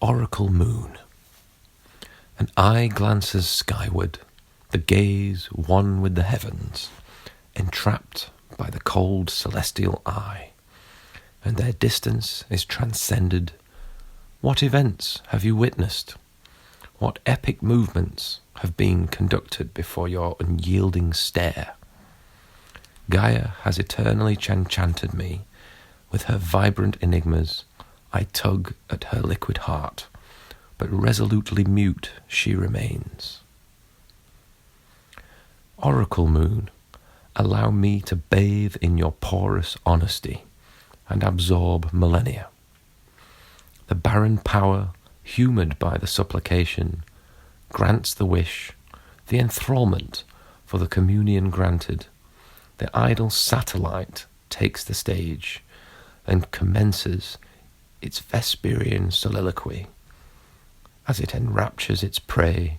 Oracle moon. An eye glances skyward, the gaze one with the heavens, entrapped by the cold celestial eye, and their distance is transcended. What events have you witnessed? What epic movements have been conducted before your unyielding stare? Gaia has eternally enchanted me. With her vibrant enigmas, I tug at her liquid heart, but resolutely mute she remains. Oracle moon, allow me to bathe in your porous honesty and absorb millennia. The barren power, humoured by the supplication, grants the wish, the enthrallment for the communion granted. The idle satellite takes the stage and commences its Vesperian soliloquy. As it enraptures its prey,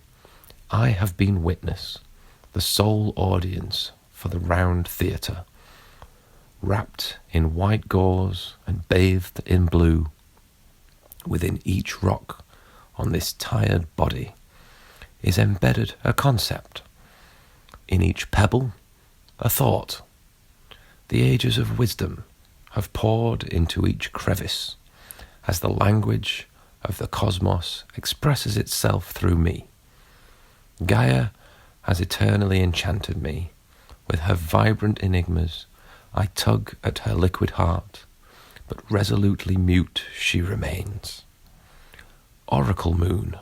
I have been witness, the sole audience for the round theatre. Wrapped in white gauze and bathed in blue, within each rock on this tired body is embedded a concept. In each pebble, a thought. The ages of wisdom have poured into each crevice as the language of the cosmos expresses itself through me. Gaia has eternally enchanted me. With her vibrant enigmas, I tug at her liquid heart, but resolutely mute she remains. Oracle moon,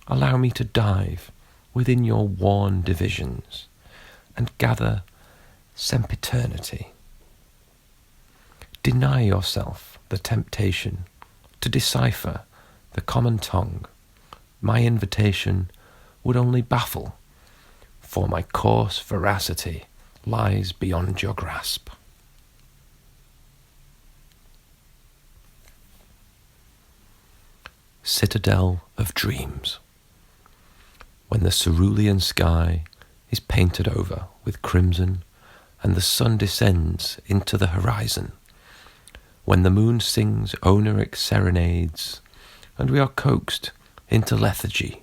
allow me to dive within your worn divisions and gather sempiternity. Deny yourself the temptation to decipher the common tongue. My invitation would only baffle, for my coarse veracity lies beyond your grasp. Citadel of Dreams. When the cerulean sky is painted over with crimson and the sun descends into the horizon, when the moon sings Oniric serenades and we are coaxed into lethargy,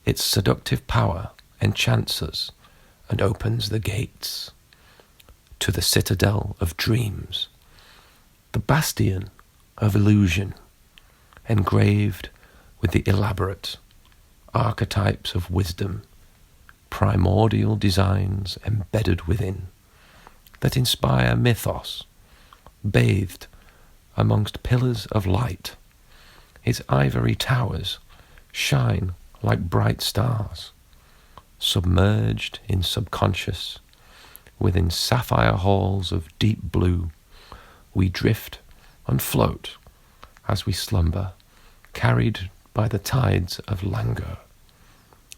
its seductive power enchants us and opens the gates to the Citadel of Dreams, the bastion of illusion, engraved with the elaborate archetypes of wisdom, primordial designs embedded within, that inspire mythos, bathed amongst pillars of light. His ivory towers shine like bright stars, submerged in subconscious. Within sapphire halls of deep blue, we drift and float as we slumber, carried by the tides of languor.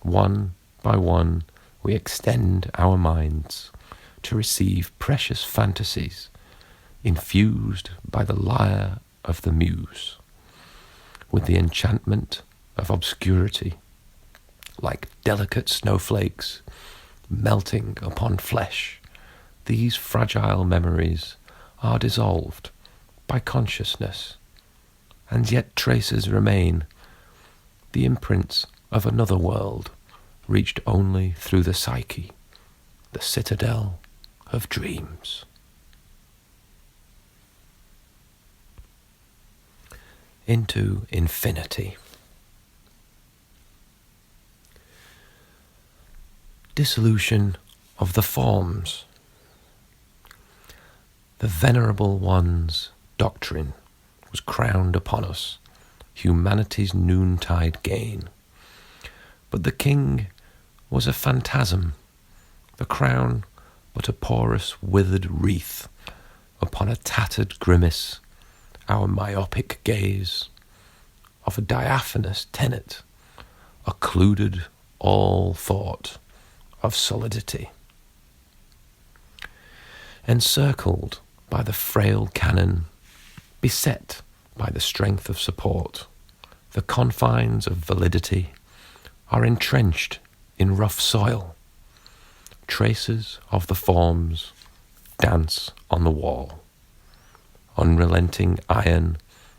One by one, we extend our minds to receive precious fantasies infused by the lyre of the muse, with the enchantment of obscurity, like delicate snowflakes melting upon flesh. These fragile memories are dissolved by consciousness, and yet traces remain, the imprints of another world reached only through the psyche, the Citadel of Dreams. Into infinity. Dissolution of the Forms. The Venerable One's doctrine was crowned upon us, humanity's noontide gain. But the king was a phantasm, the crown but a porous withered wreath upon a tattered grimace, our myopic gaze of a diaphanous tenet occluded all thought of solidity. Encircled by the frail cannon, beset by the strength of support, the confines of validity are entrenched in rough soil. Traces of the forms dance on the wall. Unrelenting iron,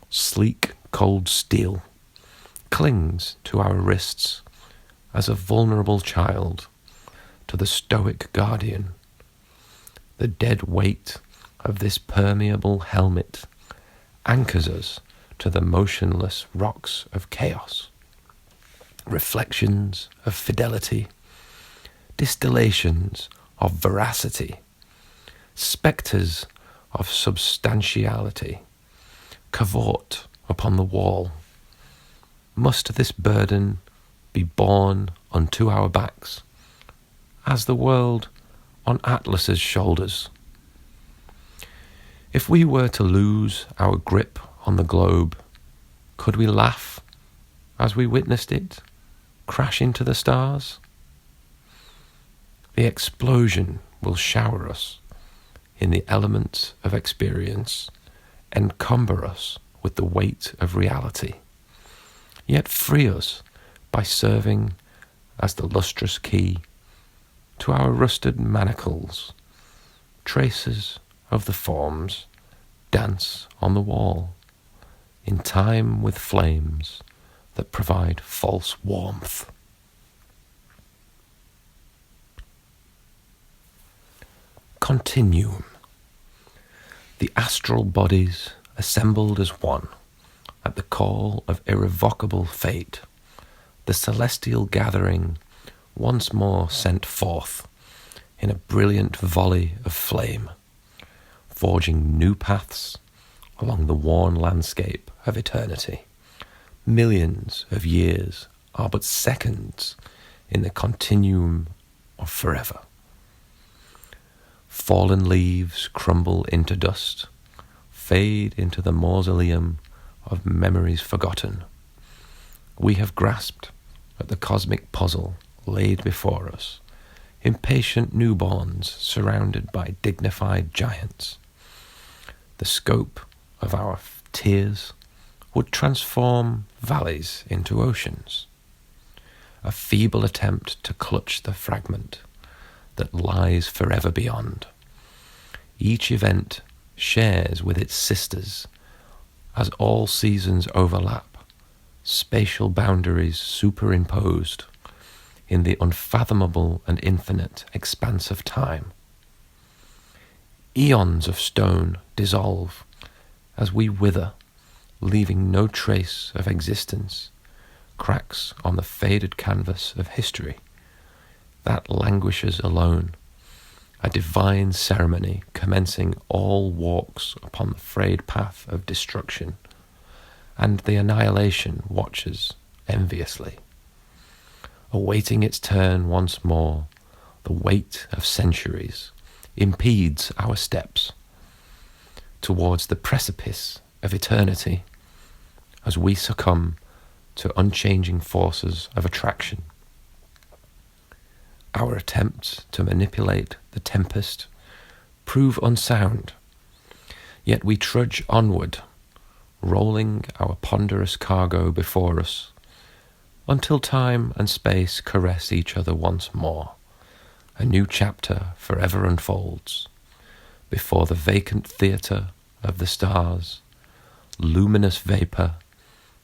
sleek cold steel, clings to our wrists as a vulnerable child to the stoic guardian. The dead weight of this permeable helmet anchors us to the motionless rocks of chaos. Reflections of fidelity, distillations of veracity, spectres of substantiality cavort upon the wall. Must this burden be borne unto our backs, as the world on Atlas's shoulders? If we were to lose our grip on the globe, could we laugh as we witnessed it crash into the stars? The explosion will shower us in the elements of experience, encumber us with the weight of reality, yet free us by serving as the lustrous key to our rusted manacles. Traces of the forms dance on the wall, in time with flames that provide false warmth. Continuum. The astral bodies assembled as one at the call of irrevocable fate, the celestial gathering once more sent forth in a brilliant volley of flame, forging new paths along the worn landscape of eternity. Millions of years are but seconds in the continuum of forever. Fallen leaves crumble into dust, fade into the mausoleum of memories forgotten. We have grasped at the cosmic puzzle laid before us, impatient newborns surrounded by dignified giants. The scope of our tears would transform valleys into oceans. A feeble attempt to clutch the fragment that lies forever beyond. Each event shares with its sisters as all seasons overlap, spatial boundaries superimposed in the unfathomable and infinite expanse of time. Eons of stone dissolve as we wither, leaving no trace of existence, cracks on the faded canvas of history that languishes alone, a divine ceremony commencing all walks upon the frayed path of destruction, and the annihilation watches enviously. Awaiting its turn once more, the weight of centuries impedes our steps towards the precipice of eternity as we succumb to unchanging forces of attraction. Our attempts to manipulate the tempest prove unsound, yet we trudge onward, rolling our ponderous cargo before us, until time and space caress each other once more. A new chapter forever unfolds before the vacant theatre of the stars, luminous vapour,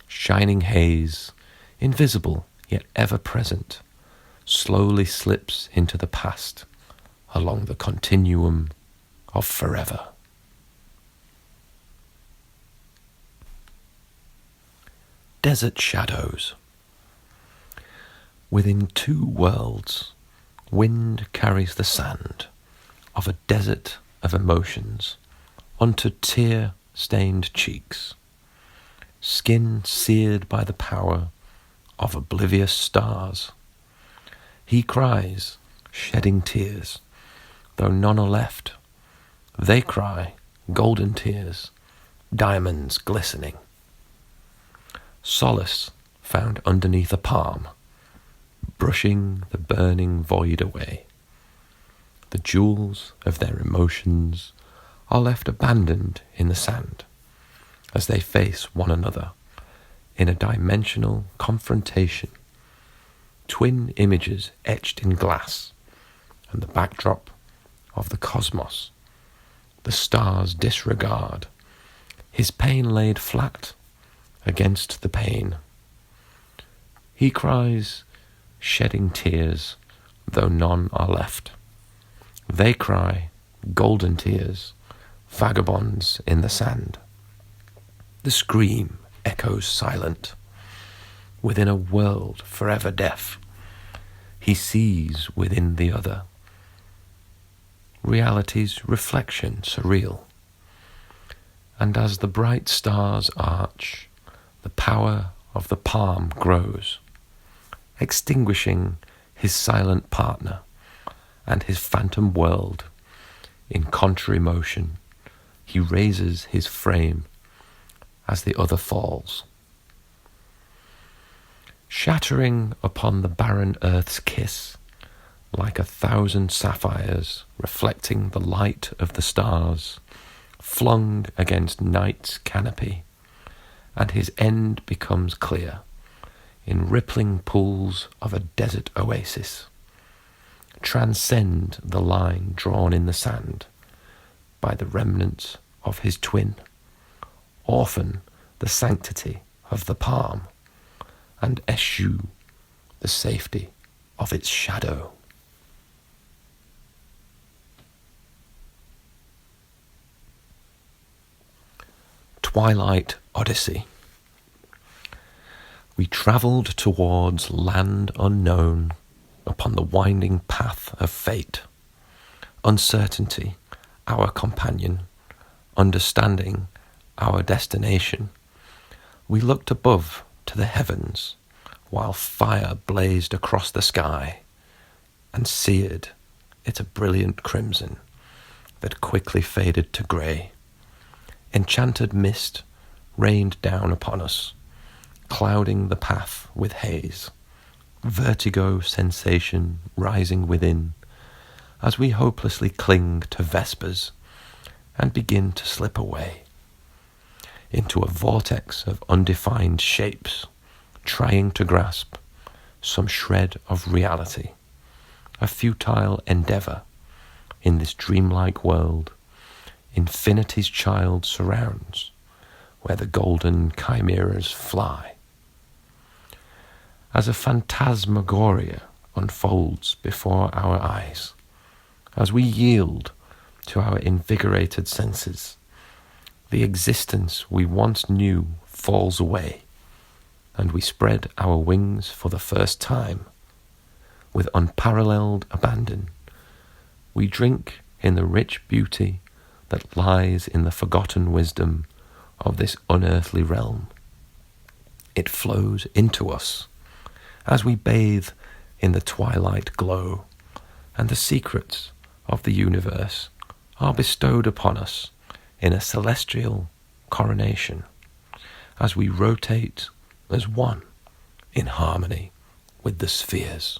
shining haze, invisible yet ever present, slowly slips into the past along the continuum of forever. Desert shadows. Within two worlds, wind carries the sand of a desert of emotions onto tear-stained cheeks, skin seared by the power of oblivious stars. He cries, shedding tears, though none are left. They cry, golden tears, diamonds glistening. Solace found underneath a palm, brushing the burning void away. The jewels of their emotions are left abandoned in the sand as they face one another in a dimensional confrontation. Twin images etched in glass and the backdrop of the cosmos. The stars disregard, his pain laid flat against the pain. He cries, shedding tears, though none are left. They cry, golden tears, vagabonds in the sand. The scream echoes silent, within a world forever deaf. He sees within the other, reality's reflection surreal. And as the bright stars arch, the power of the palm grows, extinguishing his silent partner and his phantom world. In contrary motion, he raises his frame as the other falls. Shattering upon the barren earth's kiss, like 1,000 sapphires reflecting the light of the stars, flung against night's canopy, and his end becomes clear, in rippling pools of a desert oasis. Transcend the line drawn in the sand by the remnants of his twin, orphan the sanctity of the palm, and eschew the safety of its shadow. Twilight Odyssey. We travelled towards land unknown upon the winding path of fate. Uncertainty, our companion, understanding, our destination. We looked above to the heavens, while fire blazed across the sky and seared it a brilliant crimson that quickly faded to grey. Enchanted mist rained down upon us, clouding the path with haze. Vertigo sensation rising within, as we hopelessly cling to vespers and begin to slip away into a vortex of undefined shapes, trying to grasp some shred of reality, a futile endeavour in this dreamlike world infinity's child surrounds, where the golden chimeras fly. As a phantasmagoria unfolds before our eyes, as we yield to our invigorated senses, the existence we once knew falls away, and we spread our wings for the first time. With unparalleled abandon, we drink in the rich beauty that lies in the forgotten wisdom of this unearthly realm. It flows into us as we bathe in the twilight glow, and the secrets of the universe are bestowed upon us in a celestial coronation as we rotate as one in harmony with the spheres.